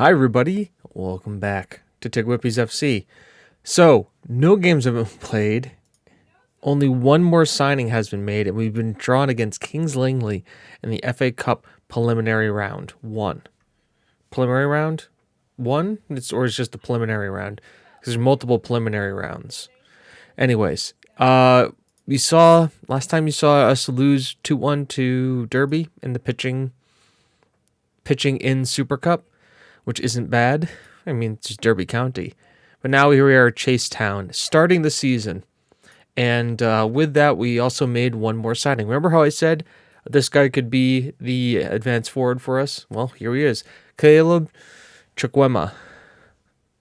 Hi, everybody. Welcome back to TGWPIS FC. So, no games have been played. Only one more signing has been made, and we've been drawn against Kings Langley in the FA Cup preliminary round. Preliminary round? Or it's just the preliminary round? Because there's multiple preliminary rounds. Anyways, last time you saw us lose 2-1 to Derby in the pitching in Super Cup, which isn't bad. I mean, it's just Derby County. But now here we are at Chasetown, starting the season. And with that, we also made one more signing. Remember how I said this guy could be the advanced forward for us? Well, here he is. Caleb Chukwuemeka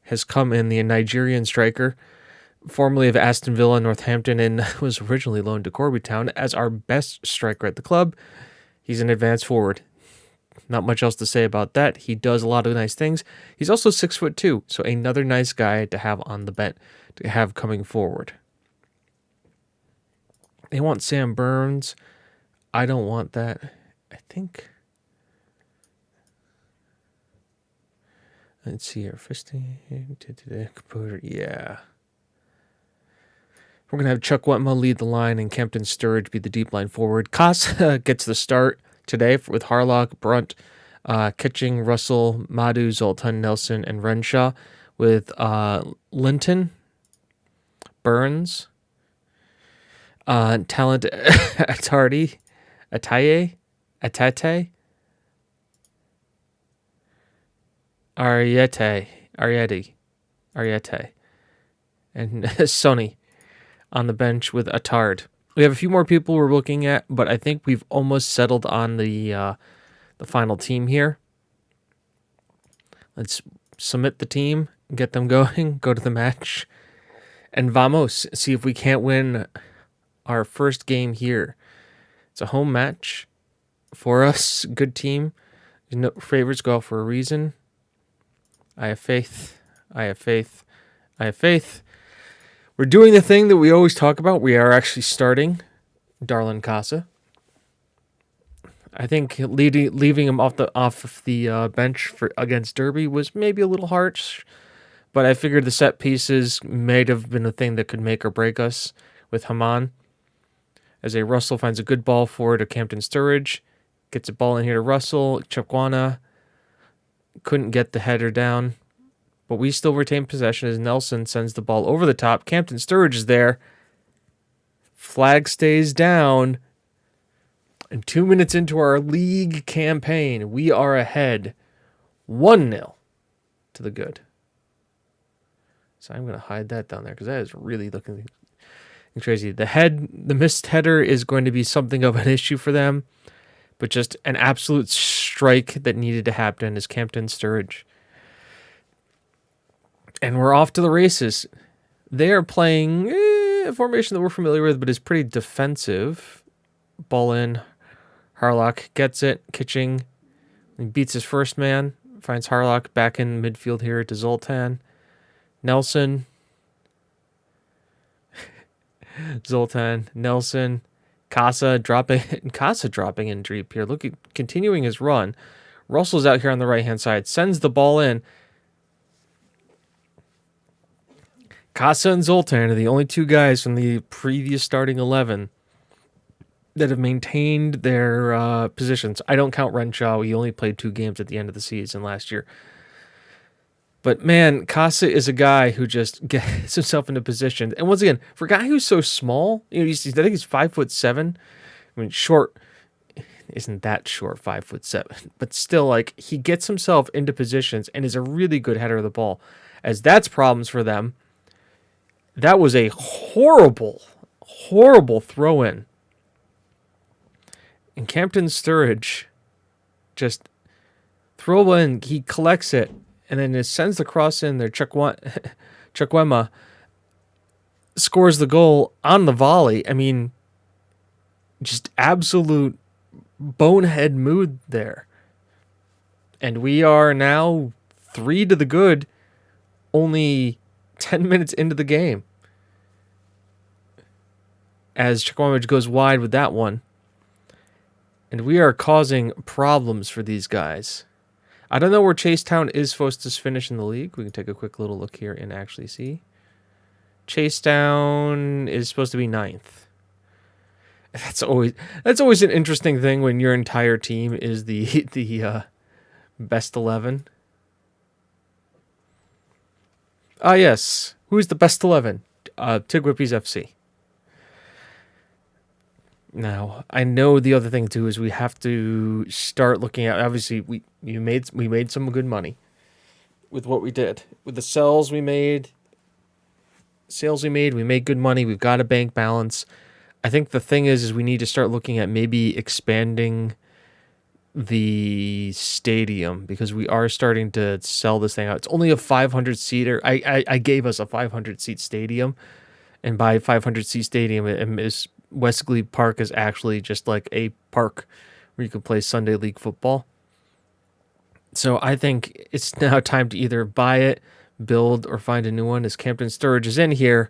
has come in, the Nigerian striker, formerly of Aston Villa, Northampton, and was originally loaned to Corby Town as our best striker at the club. He's an advanced forward. Not much else to say about that. He does a lot of nice things. He's also 6'2", so another nice guy to have on the bench, to have coming forward. They want Sam Burns. I don't want that. I think. Let's see here. Composure. Yeah. We're going to have Chukwuemeka lead the line and Campton Sturridge be the deep line forward. Casa gets the start today with Harlock, Brunt, Kitching, Russell, Madu, Zoltan, Nelson, and Renshaw, with Linton, Burns, Talent, Atate, Ariete, and Sony on the bench with Attard. We have a few more people we're looking at, but I think we've almost settled on the final team here. Let's submit the team, get them going, go to the match, and vamos, see if we can't win our first game here. It's a home match for us. Good team. No favorites go out for a reason. I have faith. We're doing the thing that we always talk about. We are actually starting Darlin Casa. I think leaving him off the bench against Derby was maybe a little harsh, but I figured the set pieces may have been a thing that could make or break us with Haman. As a Russell finds a good ball forward to Campton Sturridge, gets a ball in here to Russell. Chukwuemeka couldn't get the header down, but we still retain possession as Nelson sends the ball over the top. Campton Sturridge is there. Flag stays down. And 2 minutes into our league campaign, we are ahead 1-0 to the good. So I'm going to hide that down there because that is really looking crazy. The missed header is going to be something of an issue for them, but just an absolute strike that needed to happen is Campton Sturridge. And we're off to the races. They are playing a formation that we're familiar with, but is pretty defensive. Ball in. Harlock gets it. Kitching beats his first man. Finds Harlock back in midfield here to Zoltan. Nelson. Nelson. Casa dropping in deep here. Look at continuing his run. Russell's out here on the right-hand side. Sends the ball in. Casa and Zoltan are the only two guys from the previous starting 11 that have maintained their positions. I don't count Renshaw. He only played 2 games at the end of the season last year. But man, Casa is a guy who just gets himself into position. And once again, for a guy who's so small, I think he's 5'7". I mean, short isn't that short, 5'7", but still, like, he gets himself into positions and is a really good header of the ball. As that's problems for them. That was a horrible throw in. And Campton Sturridge just throw in, he collects it, and then it sends the cross in there. Chukwuemeka scores the goal on the volley. I mean, just absolute bonehead mood there. And we are now 3 to the good, only 10 minutes into the game. As Chukwuemeka goes wide with that one. And we are causing problems for these guys. I don't know where Chasetown is supposed to finish in the league. We can take a quick little look here and actually see. Chasetown is supposed to be 9th. That's always an interesting thing when your entire team is the best 11. Ah, yes. Who's the best 11? TGWPIS FC. Now, I know the other thing too is we have to start looking at. Obviously, we made some good money with what we did with the sales we made. We made good money. We've got a bank balance. I think the thing is we need to start looking at maybe expanding the stadium because we are starting to sell this thing out. It's only a 500-seater. I gave us a 500-seat stadium, and by 500-seat stadium, Westglebe Park is actually just like a park where you can play Sunday League football. So I think it's now time to either buy it, build, or find a new one. As Campton Sturridge is in here,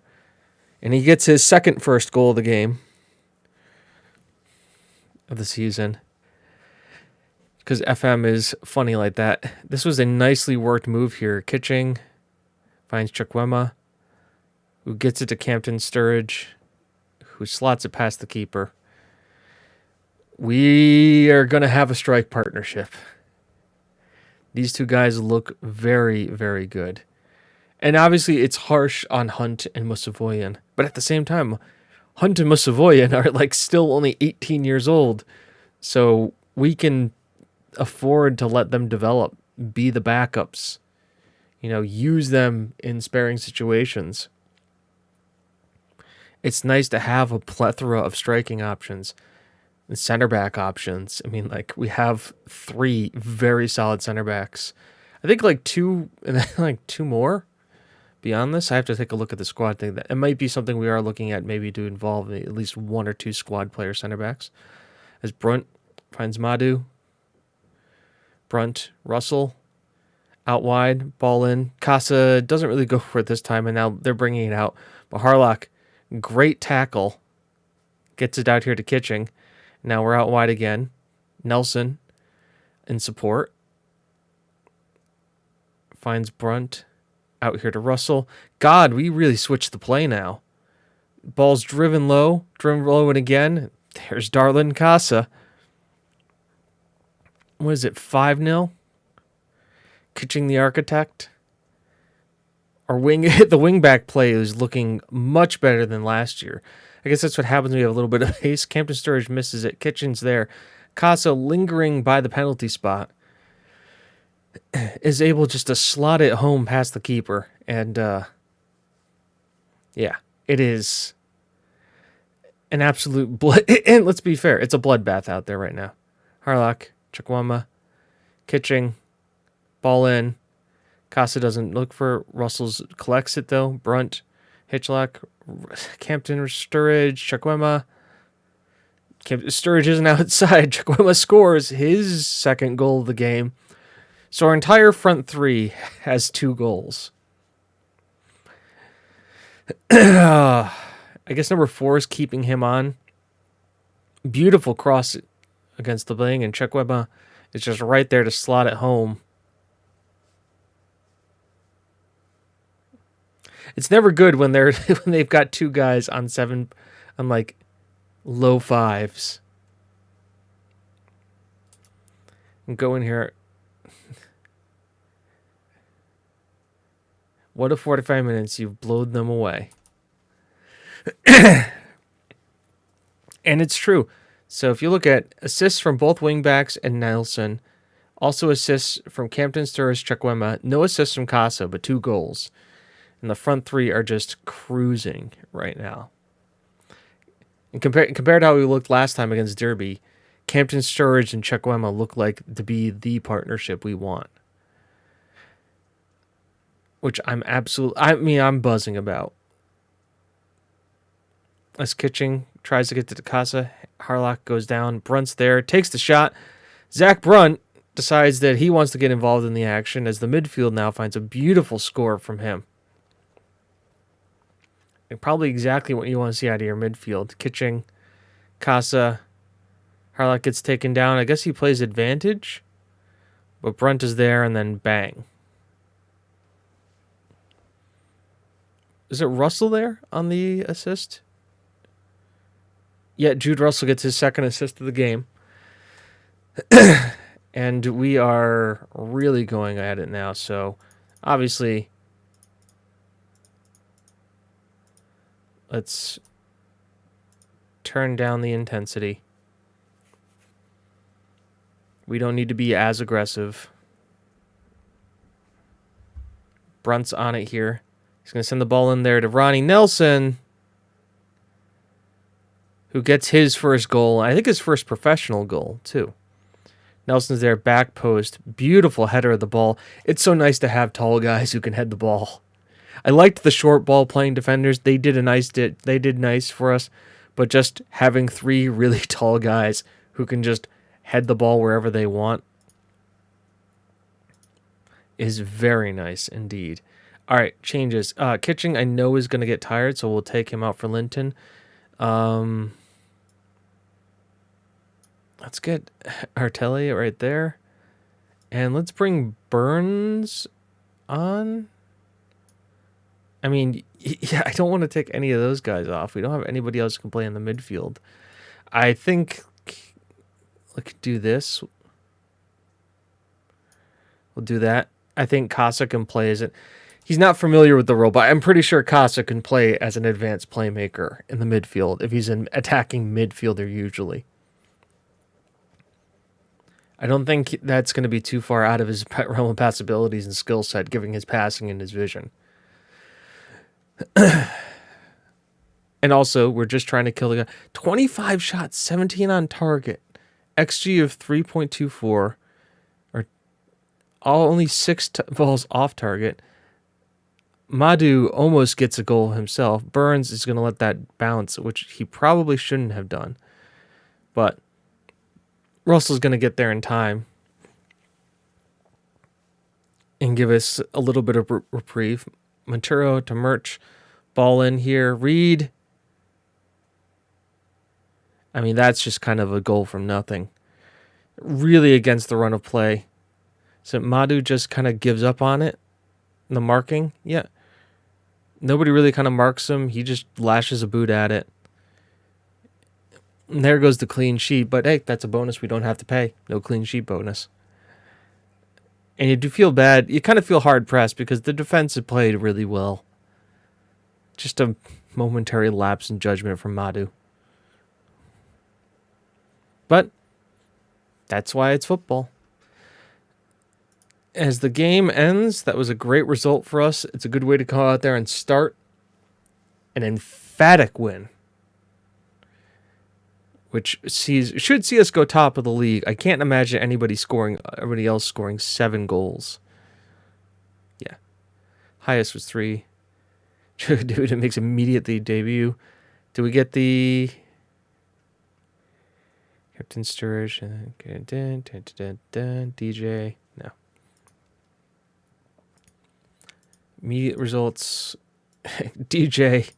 and he gets his second first goal of the game of the season. Because FM is funny like that. This was a nicely worked move here. Kitching finds Chukwuemeka, who gets it to Campton Sturridge, who slots it past the keeper. We are going to have a strike partnership. These two guys look very, very good. And obviously it's harsh on Hunt and Musavoyan. But at the same time, Hunt and Musavoyan are like still only 18 years old. So we can afford to let them develop, be the backups, use them in sparing situations. It's nice to have a plethora of striking options and center back options. I mean, we have 3 very solid center backs. I think 2 and then 2 more beyond this. I have to take a look at the squad thing. It might be something we are looking at maybe to involve at least 1 or 2 squad player center backs. As Brunt finds Madu. Brunt, Russell, out wide, ball in. Casa doesn't really go for it this time, and now they're bringing it out. But Harlock, great tackle, gets it out here to Kitching. Now we're out wide again. Nelson in support. Finds Brunt out here to Russell. God, we really switched the play now. Ball's driven low and again. There's Darlin Casa. What is it, 5-0? Kitching the architect. The wingback play is looking much better than last year. I guess that's what happens when you have a little bit of pace. Campton Sturridge misses it. Kitchen's there. Casa lingering by the penalty spot is able just to slot it home past the keeper. And, yeah, it is an absolute blood. And let's be fair, it's a bloodbath out there right now. Harlock, Chukwuemeka, Kitching, ball in. Casa doesn't look for Russell's, collects it though. Brunt, Hitchlock, Campton Sturridge, Chukwuemeka. Sturridge isn't outside. Chukwuemeka scores his second goal of the game. So our entire front 3 has 2 goals. I guess number 4 is keeping him on. Beautiful cross against the wing, and Chukwuemeka is just right there to slot it home. It's never good when they've got 2 guys on low 5s. And go in here. What if 45 minutes you've blown them away? And it's true. So if you look at assists from both wingbacks and Nelson, also assists from Campton Sturridge, Chukwuemeka, no assists from Casa, but 2 goals. And the front 3 are just cruising right now. And compared to how we looked last time against Derby, Campton Sturridge and Chukwuemeka look like to be the partnership we want. Which I'm buzzing about. As Kitching tries to get to Casa, Harlock goes down. Brunt's there, takes the shot. Zach Brunt decides that he wants to get involved in the action as the midfield now finds a beautiful score from him. And probably exactly what you want to see out of your midfield. Kitching, Casa, Harlock gets taken down. I guess he plays advantage. But Brunt is there, and then bang. Is it Russell there on the assist? Yeah, Jude Russell gets his second assist of the game. And we are really going at it now. So, obviously, let's turn down the intensity. We don't need to be as aggressive. Brunt's on it here. He's going to send the ball in there to Ronnie Nelson, who gets his first goal. I think his first professional goal, too. Nelson's there, back post. Beautiful header of the ball. It's so nice to have tall guys who can head the ball. I liked the short ball playing defenders. They did nice for us. But just having three really tall guys who can just head the ball wherever they want is very nice indeed. All right, changes. Kitching, I know, is going to get tired, so we'll take him out for Linton. Let's get Artelli right there. And let's bring Burns on. I mean, yeah, I don't want to take any of those guys off. We don't have anybody else who can play in the midfield. I think we could do this. We'll do that. I think Casa can play as it. He's not familiar with the role, but I'm pretty sure Casa can play as an advanced playmaker in the midfield if he's an attacking midfielder usually. I don't think that's going to be too far out of his realm of passabilities and skill set, given his passing and his vision. And also, we're just trying to kill the guy. 25 shots, 17 on target. XG of 3.24. Or only 6 balls off target. Madhu almost gets a goal himself. Burns is going to let that bounce, which he probably shouldn't have done. But Russell's going to get there in time and give us a little bit of reprieve. Montero to Murch. Ball in here. Reed. I mean, that's just kind of a goal from nothing. Really against the run of play. So Madhu just kind of gives up on it. The marking. Yeah. Nobody really kind of marks him. He just lashes a boot at it. And there goes the clean sheet. But hey, that's a bonus we don't have to pay. No clean sheet bonus. And you do feel bad. You kind of feel hard pressed because the defense had played really well. Just a momentary lapse in judgment from Madhu. But that's why it's football. As the game ends, that was a great result for us. It's a good way to go out there and start an emphatic win, which should see us go top of the league. I can't imagine anybody else scoring 7 goals. Yeah. Highest was 3. Dude, it makes immediately debut. Do we get the Captain Sturridge? DJ? No. Immediate results. DJ,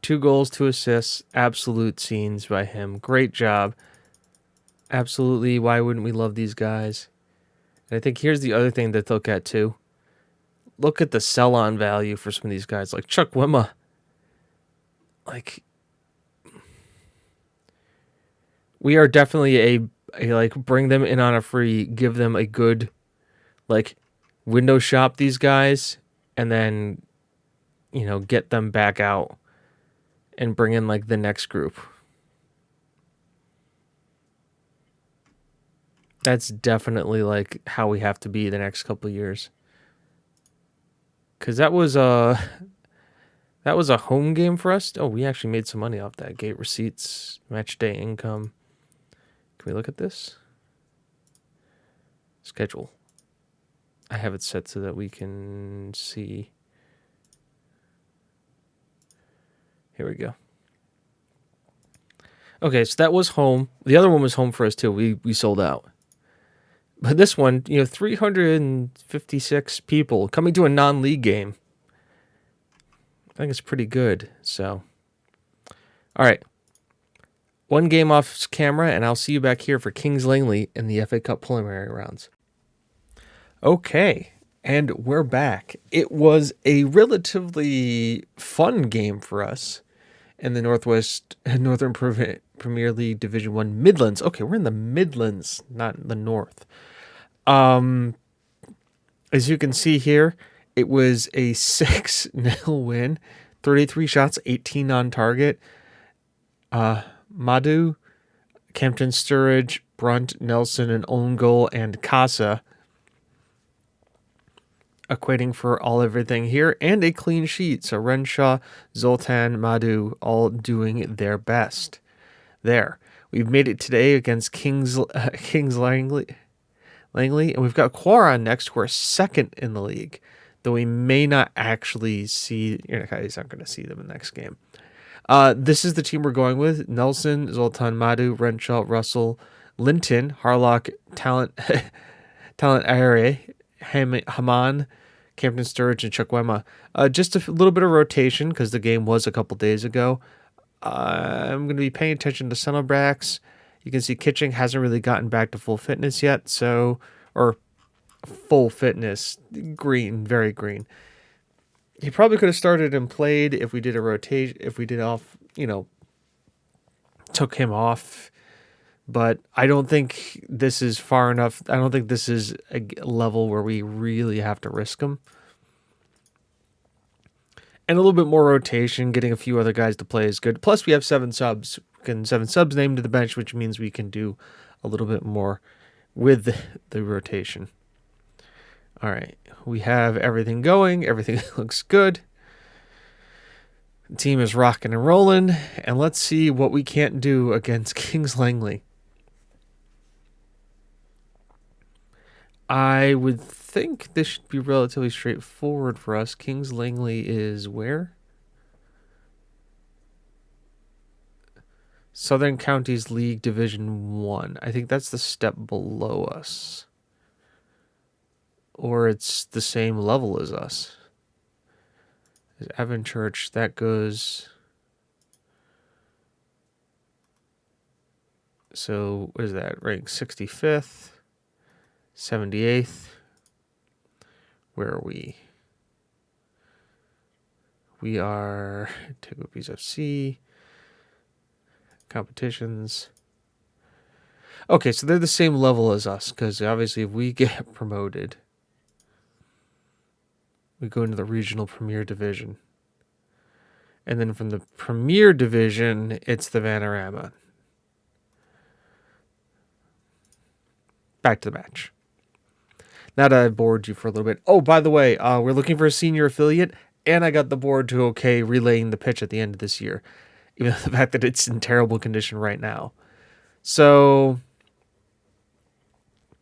2 goals, 2 assists. Absolute scenes by him. Great job. Absolutely. Why wouldn't we love these guys? And I think here's the other thing to look at too. Look at the sell-on value for some of these guys, like Chuck Wimma. Like, we are definitely a like bring them in on a free, give them a good, like, window shop these guys, and then, you know, get them back out and bring in like the next group. That's definitely like how we have to be the next couple of years. Because that was a home game for us. Oh, we actually made some money off that. Gate receipts, match day income. Can we look at this? Schedule. I have it set so that we can see. Here we go. Okay, so that was home. The other one was home for us too. We sold out. But this one, 356 people coming to a non-league game. I think it's pretty good. So, all right. One game off camera, and I'll see you back here for Kings Langley in the FA Cup preliminary rounds. Okay, and we're back. It was a relatively fun game for us in the Northern Premier League Division 1 Midlands. Okay, we're in the Midlands, not in the North. As you can see here, it was a 6-0 win. 33 shots, 18 on target. Madu, Campton Sturridge, Brunt, Nelson, an own goal, and Casa equating for everything here, and a clean sheet. So Renshaw, Zoltan, Madu all doing their best. There. We've made it today against Kings Langley, and we've got Quaron next, who are second in the league, though we may not actually see. He's not going to see them in the next game. This is the team we're going with: Nelson, Zoltan, Madu, Renshaw, Russell, Linton, Harlock, Talent Are, Haman, Campton Sturridge, and Chukwuemeka. Just a little bit of rotation because the game was a couple days ago. I'm going to be paying attention to center backs. You can see Kitching hasn't really gotten back to full fitness yet, or full fitness, green, very green. He probably could have started and played if we did a rotation, if we did took him off. But I don't think this is far enough. I don't think this is a level where we really have to risk him. And a little bit more rotation, getting a few other guys to play is good. Plus, we have 7 subs. 7 subs named to the bench, which means we can do a little bit more with the rotation. All right. We have everything going. Everything looks good. The team is rocking and rolling. And let's see what we can't do against Kings Langley. I would think this should be relatively straightforward for us. Kings Langley is where? Southern Counties League Division 1. I think that's the step below us. Or it's the same level as us. Evan Church, that goes... So, what is that? Rank 65th. 78th. Where are we? We are TGWPIS FC. Competitions. Okay, so they're the same level as us, because obviously if we get promoted, we go into the regional premier division. And then from the premier division, it's the Vanarama. Back to the match. Now that I've bored you for a little bit. Oh, by the way, we're looking for a senior affiliate, and I got the board to okay relaying the pitch at the end of this year, even though the fact that it's in terrible condition right now. So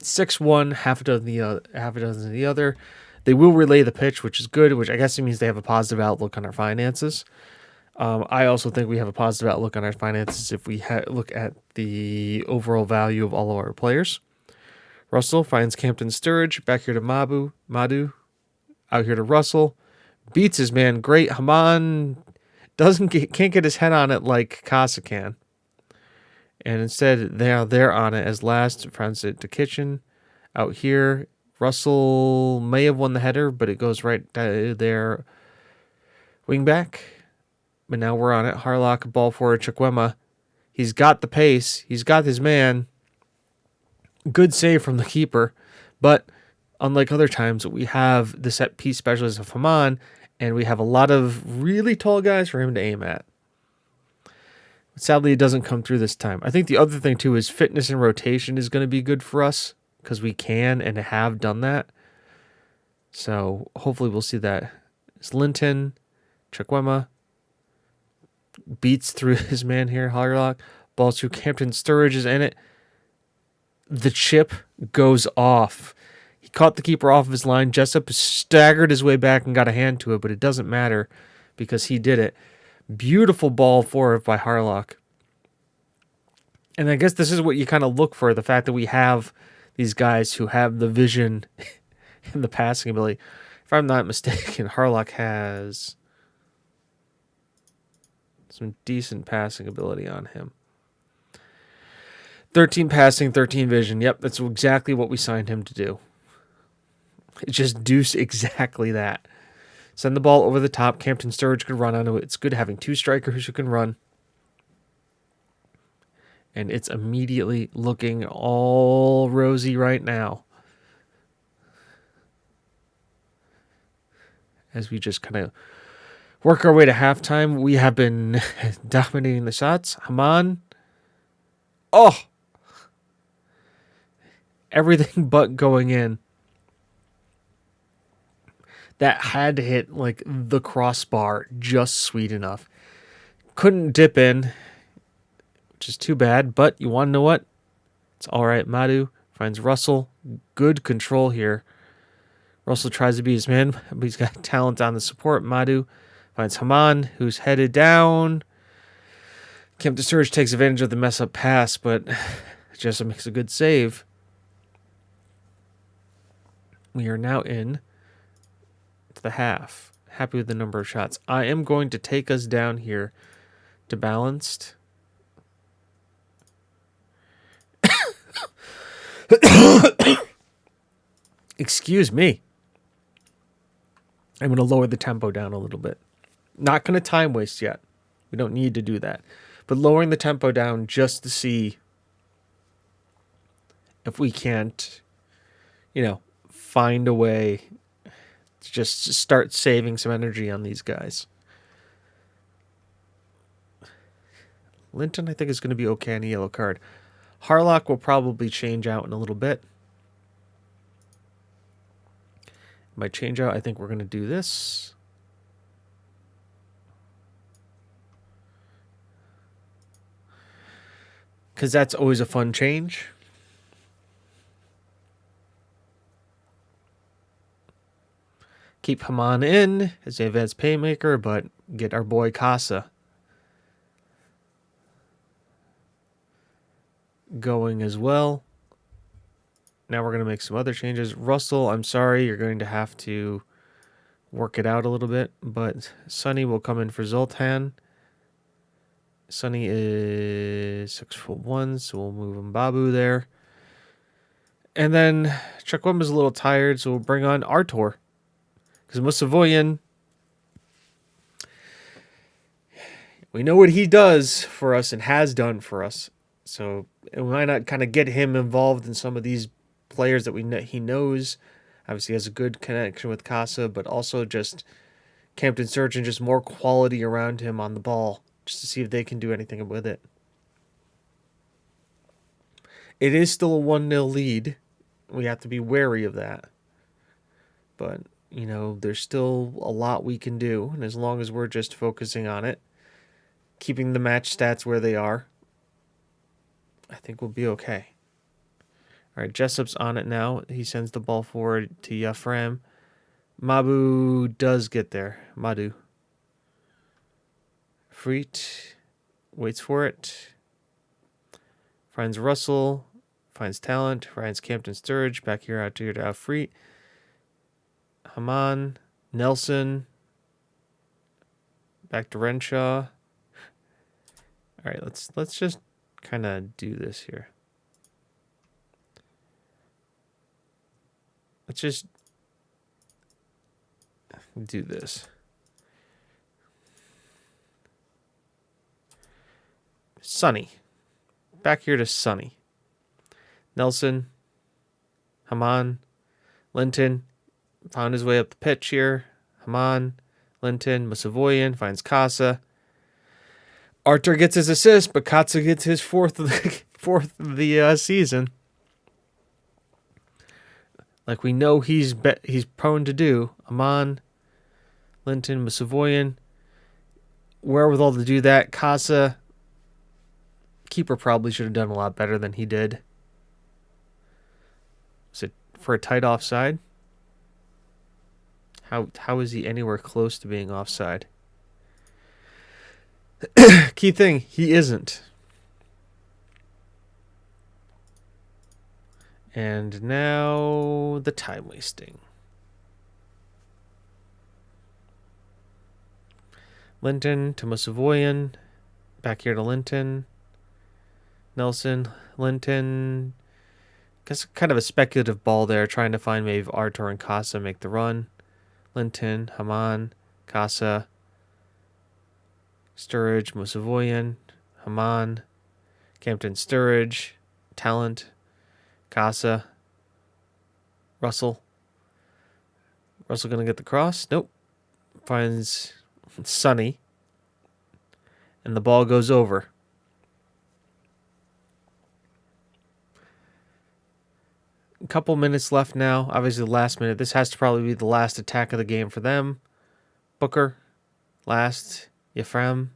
6-1, half a dozen the other. They will relay the pitch, which is good, which I guess it means they have a positive outlook on our finances. I also think we have a positive outlook on our finances if we look at the overall value of all of our players. Russell finds Campton Sturridge, back here to Madu, out here to Russell, beats his man, great. Haman can't get his head on it like Casa can. And instead, they're on it as last, finds it to Kitchen, out here. Russell may have won the header, but it goes right there, wing back. But now we're on it. Harlock, ball forward, Chukwuemeka. He's got the pace. He's got his man. Good save from the keeper, but unlike other times, we have the set piece specialist of Haman, and we have a lot of really tall guys for him to aim at. But sadly, it doesn't come through this time. I think the other thing, too, is fitness and rotation is going to be good for us, because we can and have done that. So hopefully we'll see that. It's Linton, Chukwuemeka, beats through his man here, Harlock, ball through Campton Sturridge is in it. The chip goes off. He caught the keeper off of his line. Jessup staggered his way back and got a hand to it, but it doesn't matter because he did it. Beautiful ball forward by Harlock. And I guess this is what you kind of look for, the fact that we have these guys who have the vision and the passing ability. If I'm not mistaken, Harlock has some decent passing ability on him. 13 passing, 13 vision. Yep, that's exactly what we signed him to do. It just deuced exactly that. Send the ball over the top. Campton Sturridge could run onto it. It's good having two strikers who can run. And it's immediately looking all rosy right now. As we just kind of work our way to halftime, we have been dominating the shots. Haman. Oh! Everything but going in. That had to hit like the crossbar just sweet enough. Couldn't dip in, which is too bad, but you want to know what? It's all right. Madu finds Russell. Good control here. Russell tries to be his man, but he's got talent on the support. Madu finds Haman, who's headed down. Campton Sturridge takes advantage of the mess-up pass, but Jessup makes a good save. We are now in to the half. Happy with the number of shots. I am going to take us down here to balanced. Excuse me. I'm going to lower the tempo down a little bit. Not going to time waste yet. We don't need to do that. But lowering the tempo down just to see if we can't, find a way to just start saving some energy on these guys. Linton, I think, is going to be okay on a yellow card. Harlock will probably change out in a little bit. By change out, I think we're going to do this. Because that's always a fun change. Keep Haman in as the advanced paymaker, but get our boy Casa going as well. Now we're going to make some other changes. Russell, I'm sorry, you're going to have to work it out a little bit, but Sonny will come in for Zoltan. Sonny is 6'1", so we'll move Mbabu there. And then Chukwemba's is a little tired, so we'll bring on Artur. Because Musavoyan, we know what he does for us and has done for us. So why not kind of get him involved in some of these players that he knows. Obviously has a good connection with Casa, but also just Campton Sturridge and just more quality around him on the ball, just to see if they can do anything with it. It is still a 1-0 lead. We have to be wary of that. But, there's still a lot we can do. And as long as we're just focusing on it, keeping the match stats where they are, I think we'll be okay. All right, Jessup's on it now. He sends the ball forward to Yafram. Mabu does get there. Madu. Freet waits for it. Finds Russell. Finds Talent. Finds Campton Sturridge. Back here out to Freet. Haman. Nelson. Back to Renshaw. All right, let's just kind of do this here. Let's just do this. Sonny. Back here to Sonny. Nelson. Haman. Linton. Found his way up the pitch here. Haman. Linton. Musavoyan finds Casa. Artur gets his assist, but Casa gets his fourth of the season. Like we know he's prone to do. Haman. Linton. Musavoyan. Wherewithal to do that. Casa. Keeper probably should have done a lot better than he did. Was it for a tight offside? How is he anywhere close to being offside? Key thing, he isn't. And now the time wasting. Linton to Musavoyan. Back here to Linton. Nelson, Linton, guess kind of a speculative ball there, trying to find maybe Artur and Casa make the run. Linton, Haman, Casa, Sturridge, Musavoyan, Haman, Campton, Sturridge, Talent, Casa, Russell. Russell going to get the cross? Nope. Finds Sonny. And the ball goes over. A couple minutes left now. Obviously, the last minute. This has to probably be the last attack of the game for them. Booker. Last. Yefrem.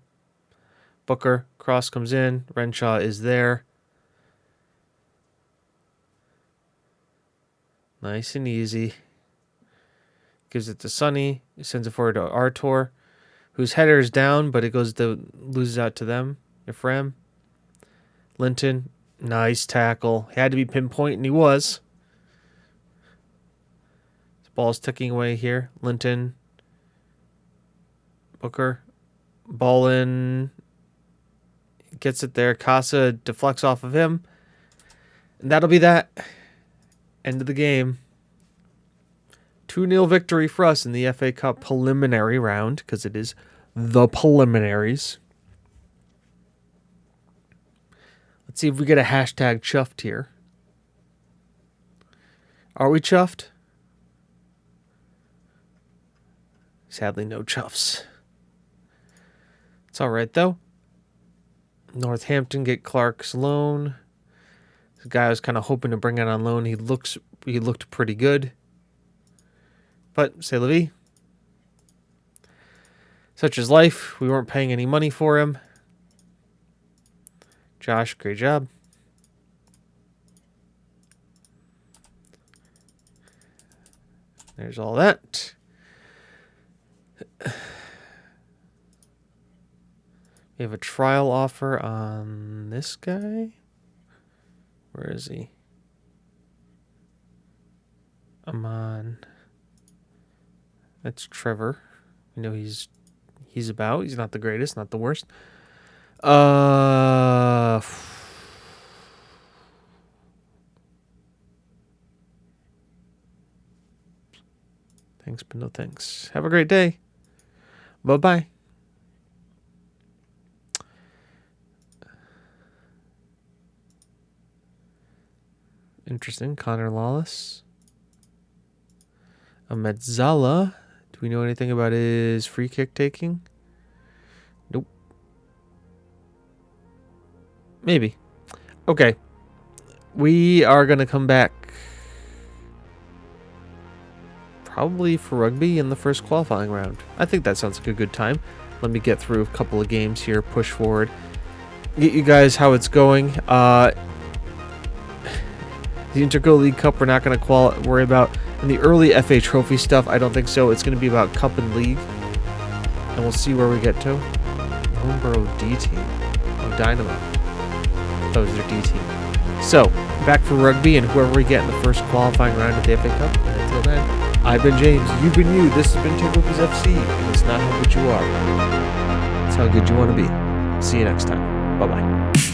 Booker. Cross comes in. Renshaw is there. Nice and easy. Gives it to Sonny. He sends it forward to Artur, whose header is down, but it loses out to them. Yefrem. Linton. Nice tackle. He had to be pinpoint, and he was. Ball's ticking away here. Linton. Booker. Ball in. Gets it there. Casa deflects off of him. And that'll be that. End of the game. 2-0 victory for us in the FA Cup preliminary round, because it is the preliminaries. Let's see if we get a hashtag chuffed here. Are we chuffed? Sadly, no chuffs. It's all right, though. Northampton get Clark's loan. The guy I was kind of hoping to bring out on loan. He looked pretty good. But, c'est la vie. Such is life. We weren't paying any money for him. Josh, great job. There's all that. We have a trial offer on this guy. Where is he? Aman. That's Trevor. We know he's about. He's not the greatest, not the worst. Thanks, but no thanks. Have a great day. Bye-bye. Interesting. Connor Lawless. Ahmed Zala. Do we know anything about his free kick taking? Nope. Maybe. Okay. We are going to come back probably for rugby in the first qualifying round. I think that sounds like a good time. Let me get through a couple of games here, push forward, get you guys how it's going. The Interco League Cup, we're not going to worry about. In the early FA Trophy stuff, I don't think so. It's going to be about Cup and League. And we'll see where we get to. Homeborough D team. Oh, Dynamo. That was their D team. So, back for rugby and whoever we get in the first qualifying round of the FA Cup. And until then, I've been James. You've been you. This has been TGWPIS FC. And it's not how good you are. It's how good you want to be. See you next time. Bye-bye.